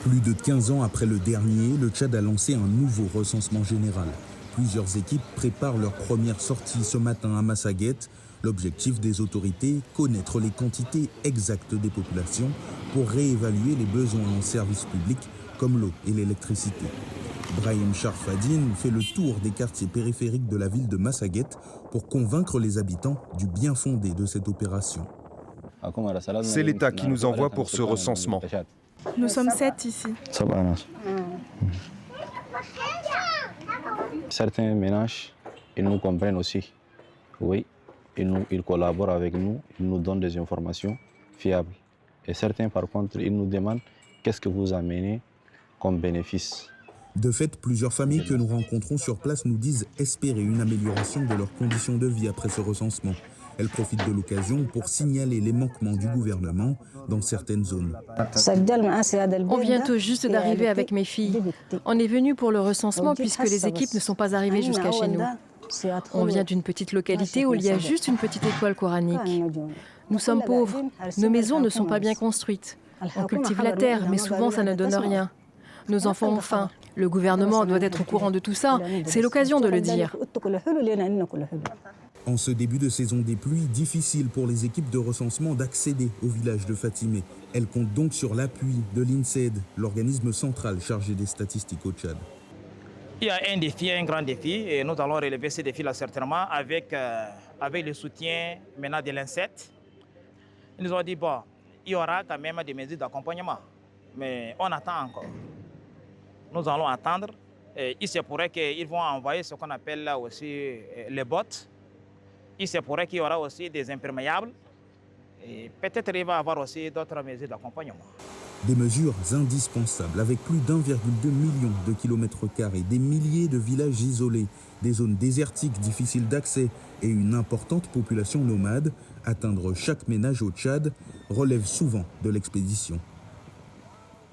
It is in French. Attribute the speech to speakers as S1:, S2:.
S1: Plus de 15 ans après le dernier, le Tchad a lancé un nouveau recensement général. Plusieurs équipes préparent leur première sortie ce matin à Massaguet. L'objectif des autorités, connaître les quantités exactes des populations pour réévaluer les besoins en services publics comme l'eau et l'électricité. Brahim Sharfadine fait le tour des quartiers périphériques de la ville de Massaguet pour convaincre les habitants du bien fondé de cette opération.
S2: C'est l'État qui nous envoie pour ce recensement.
S3: Nous sommes 7 ici.
S4: Certains ménages, ils nous comprennent aussi. Oui, ils collaborent avec nous, ils nous donnent des informations fiables. Et certains, par contre, ils nous demandent qu'est-ce que vous amenez comme bénéfice.
S1: De fait, plusieurs familles que nous rencontrons sur place nous disent espérer une amélioration de leurs conditions de vie après ce recensement. Elles profitent de l'occasion pour signaler les manquements du gouvernement dans certaines zones.
S5: On vient tout juste d'arriver avec mes filles. On est venu pour le recensement puisque les équipes ne sont pas arrivées jusqu'à chez nous. On vient d'une petite localité où il y a juste une petite école coranique. Nous sommes pauvres, nos maisons ne sont pas bien construites. On cultive la terre, mais souvent ça ne donne rien. Nos enfants ont faim. Le gouvernement doit être au courant de tout ça. C'est l'occasion de le dire.
S1: En ce début de saison des pluies, difficile pour les équipes de recensement d'accéder au village de Fatimé. Elles comptent donc sur l'appui de l'INSED, l'organisme central chargé des statistiques au Tchad.
S6: Il y a un défi, un grand défi, et nous allons relever ce défi-là certainement avec le soutien maintenant de l'INSED. Ils nous ont dit, bon, il y aura quand même des mesures d'accompagnement, mais on attend encore. Nous allons attendre. Et il se pourrait qu'ils vont envoyer ce qu'on appelle là aussi les bottes. Il se pourrait qu'il y aura aussi des imperméables. Et peut-être il va y avoir aussi d'autres mesures d'accompagnement.
S1: Des mesures indispensables avec plus d'1,2 million de kilomètres carrés, des milliers de villages isolés, des zones désertiques difficiles d'accès et une importante population nomade. Atteindre chaque ménage au Tchad relève souvent de l'expédition.